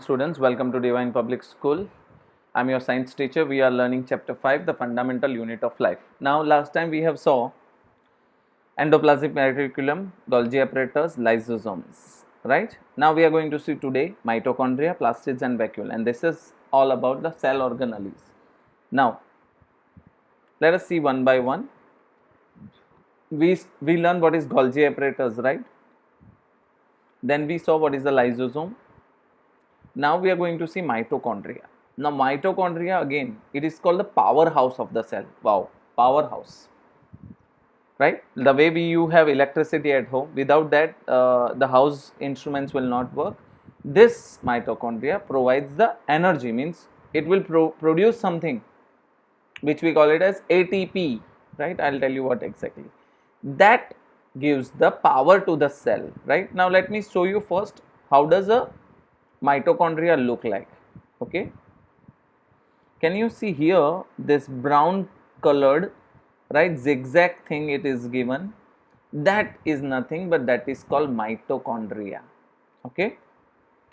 Students, welcome to Divine Public School. I'm your science teacher. We are learning chapter 5, the fundamental unit of life. Now, last time we have saw endoplasmic reticulum, Golgi apparatus, lysosomes, right? Now we are going to see today mitochondria, plastids and vacuole, and this is all about the cell organelles. Now, let us see one by one. We learn what is Golgi apparatus, right? Then we saw what is the lysosome. Now we are going to see mitochondria. Now mitochondria, again, it is called the powerhouse of the cell. Wow, powerhouse, right? The way you have electricity at home, without that the house instruments will not work. This mitochondria provides the energy, means it will produce something which we call it as ATP, right? I'll tell you what exactly. That gives the power to the cell, right? Now let me show you first how does a mitochondria look like. Okay, can you see here this brown colored, right, zigzag thing it is given? That is nothing but that is called mitochondria. Okay,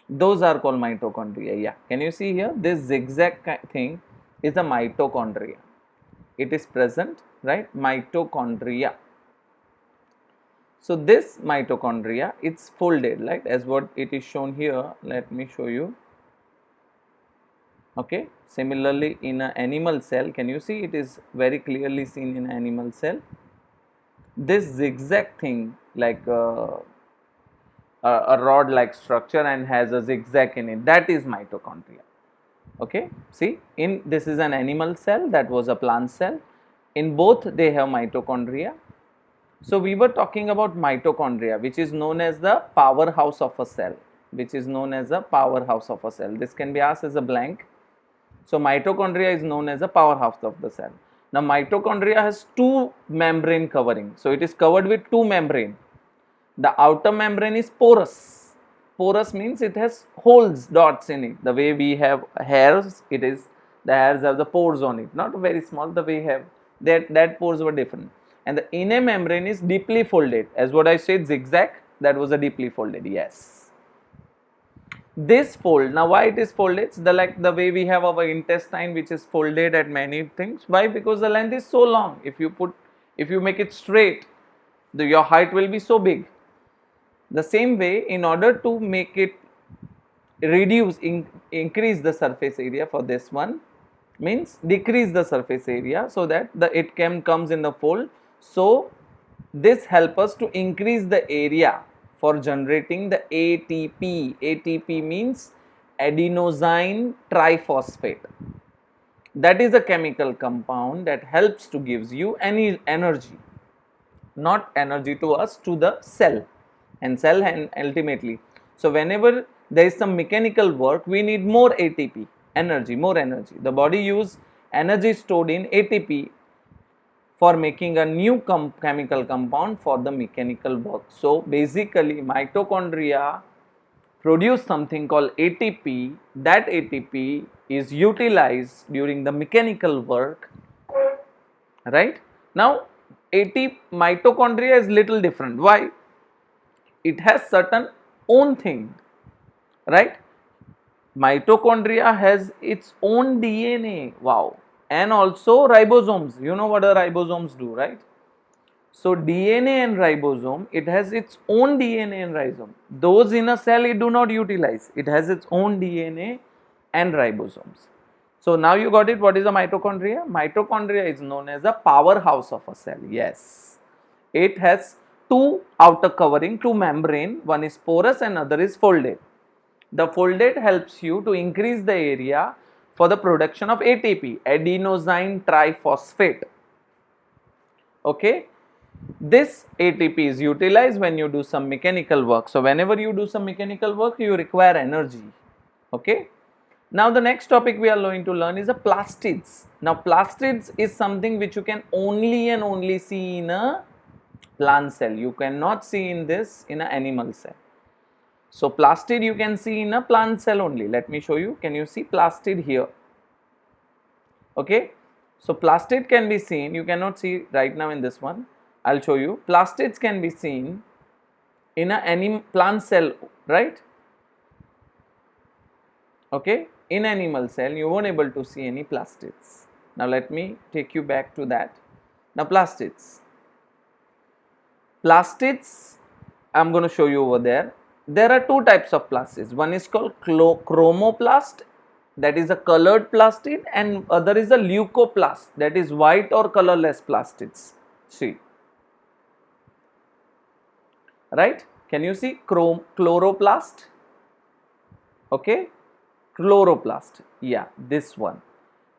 those are called mitochondria. Yeah, can you see here this zigzag thing is a mitochondria. It is present, right? Mitochondria. So this mitochondria, it's folded, right, as what it is shown here. Let me show you. Okay, similarly in an animal cell, can you see it is very clearly seen in animal cell? This zigzag thing, like a rod like structure and has a zigzag in it, that is mitochondria. Okay, see, in this is an animal cell, that was a plant cell. In both they have mitochondria. So we were talking about mitochondria, which is known as the powerhouse of a cell, which is known as the powerhouse of a cell. This can be asked as a blank. So mitochondria is known as the powerhouse of the cell. Now mitochondria has two membrane covering. So it is covered with two membrane. The outer membrane is porous. Porous means it has holes, dots in it. The way we have hairs, it is the hairs have the pores on it. Not very small. The way we have that pores were different. And the inner membrane is deeply folded. As what I said, zigzag, that was a deeply folded. Yes. This fold, now why it is folded? It's the way we have our intestine, which is folded at many things. Why? Because the length is so long. If you make it straight, your height will be so big. The same way, in order to make it increase the surface area for this one, means decrease the surface area, so that it comes in the fold. So this helps us to increase the area for generating the ATP. ATP means adenosine triphosphate. That is a chemical compound that helps to gives you any energy, not energy to us, to the cell and ultimately. So whenever there is some mechanical work, we need more ATP, energy, more energy. The body use energy stored in ATP for making a new chemical compound for the mechanical work. So basically mitochondria produce something called ATP. That ATP is utilized during the mechanical work, right? Now ATP mitochondria is little different. Why? It has certain own thing, right? Mitochondria has its own DNA. Wow. And also ribosomes. You know what the ribosomes do, right? So DNA and ribosome, it has its own DNA and ribosome. Those in a cell it do not utilize. It has its own DNA and ribosomes. So now you got it. What is a mitochondria? Mitochondria is known as the powerhouse of a cell. Yes. It has two outer covering, two membrane. One is porous and other is folded. The folded helps you to increase the area for the production of ATP, adenosine triphosphate. Okay. This ATP is utilized when you do some mechanical work. So whenever you do some mechanical work, you require energy. Okay. Now the next topic we are going to learn is the plastids. Now plastids is something which you can only and only see in a plant cell. You cannot see in this in an animal cell. So plastid you can see in a plant cell only. Let me show you. Can you see plastid here? Okay. So plastid can be seen. You cannot see right now in this one. I'll show you. Plastids can be seen in a plant cell, right? Okay, in animal cell you won't able to see any plastids. Now let me take you back to that. Now plastids. Plastids, I am going to show you over there. There are two types of plastids. One is called chromoplast, that is a colored plastid, and other is a leucoplast, that is white or colorless plastids. See, right? Can you see chloroplast? Okay, chloroplast. Yeah, this one.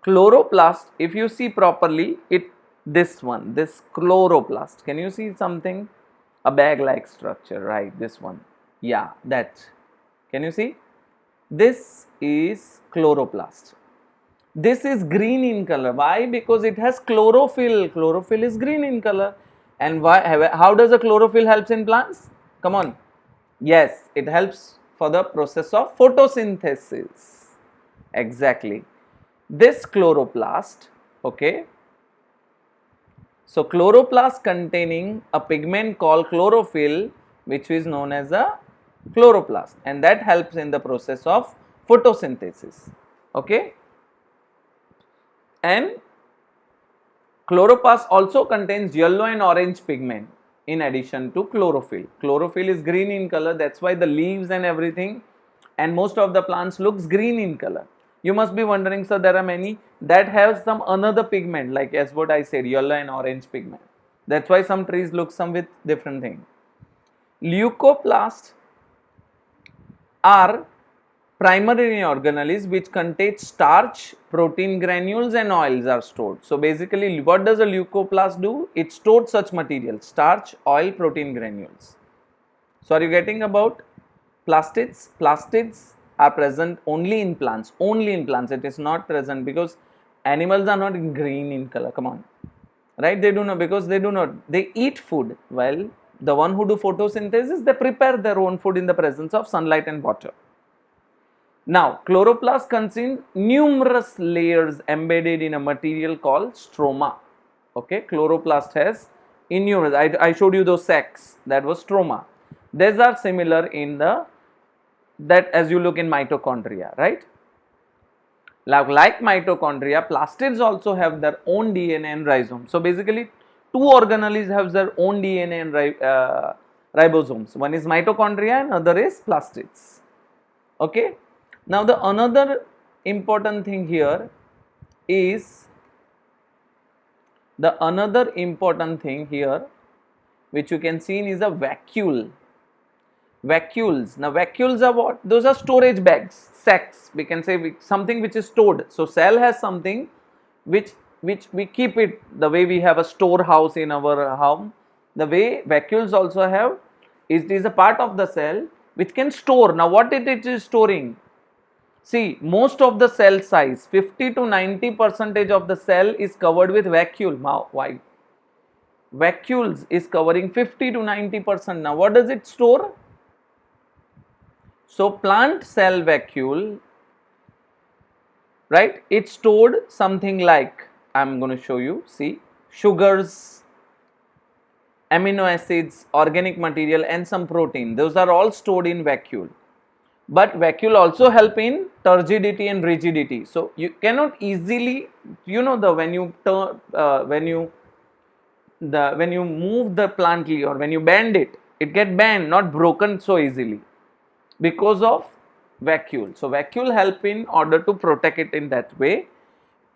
Chloroplast, if you see properly, this one, this chloroplast. Can you see something? A bag like structure, right? This one. Yeah, that. Can you see? This is chloroplast. This is green in color. Why? Because it has chlorophyll. Chlorophyll is green in color. And why? How does the chlorophyll helps in plants? Come on. Yes, it helps for the process of photosynthesis. Exactly. This chloroplast, okay. So chloroplast containing a pigment called chlorophyll, which is known as a chloroplast, and that helps in the process of photosynthesis. Okay. And chloroplast also contains yellow and orange pigment in addition to chlorophyll. Chlorophyll is green in color, that's why the leaves and everything and most of the plants looks green in color. You must be wondering, sir, there are many that have some another pigment, like as what I said, yellow and orange pigment. That's why some trees look some with different thing. Leucoplasts are primary organelles which contain starch, protein granules and oils are stored. So basically what does a leucoplast do? It stores such materials, starch, oil, protein granules. So are you getting about plastids? Plastids are present only in plants, it is not present because animals are not green in color, come on, right? They do not, because they eat food, while the one who do photosynthesis, they prepare their own food in the presence of sunlight and water. Now, chloroplast contains numerous layers embedded in a material called stroma. Okay, chloroplast has numerous. I showed you those sacs, that was stroma. These are similar in the that as you look in mitochondria, right? Like mitochondria, plastids also have their own DNA and rhizome. So basically, two organelles have their own DNA and ribosomes. One is mitochondria and other is plastids. Okay. Now the another important thing here is which you can see is a vacuole. Vacuoles. Now vacuoles are what? Those are storage bags, sacs. We can say something which is stored. So cell has something which we keep it the way we have a storehouse in our home. The way vacuoles also have, it is a part of the cell which can store. Now what it is storing? See, most of the cell size, 50 to 90% of the cell is covered with vacuole. Now, why? Vacuoles is covering 50 to 90%. Now, what does it store? So, plant cell vacuole, right? It stored something like, I am going to show you, see, sugars, amino acids, organic material and some protein. Those are all stored in vacuole. But vacuole also help in turgidity and rigidity. So you cannot easily, when you turn, when you move the plant or when you bend it, it get bent, not broken so easily because of vacuole. So vacuole help in order to protect it in that way.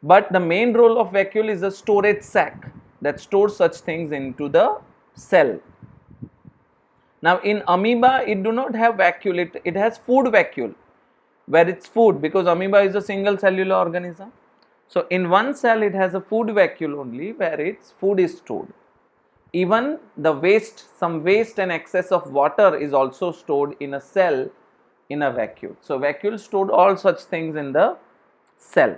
But the main role of vacuole is a storage sac that stores such things into the cell. Now in amoeba, it do not have vacuole, it has food vacuole, where it's food, because amoeba is a single cellular organism. So in one cell it has a food vacuole only, where its food is stored. Even the waste, some waste and excess of water is also stored in a cell in a vacuole. So vacuole stored all such things in the cell.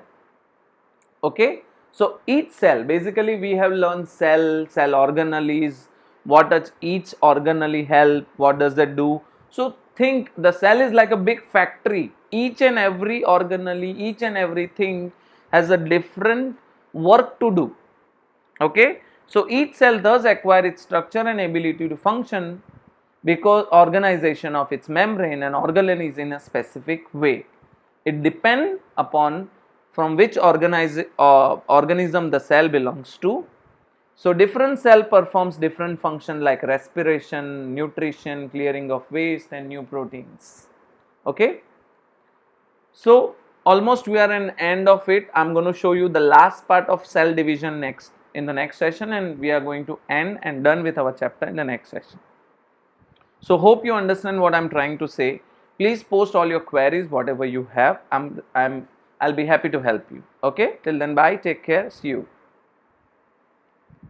Okay. So each cell, basically we have learned cell organelles, what does each organelle help, what does that do. So think the cell is like a big factory. Each and every organelle, each and everything has a different work to do. Okay. So each cell does acquire its structure and ability to function because organization of its membrane and organelle is in a specific way. It depends upon from which organism the cell belongs to. So different cell performs different function like respiration, nutrition, clearing of waste and new proteins. Okay. So almost we are in end of it. I'm going to show you the last part of cell division next in the next session, and we are going to end and done with our chapter in the next session. So hope you understand what I'm trying to say. Please post all your queries, whatever you have. I'll be happy to help you. Okay, till then, bye, take care, see you.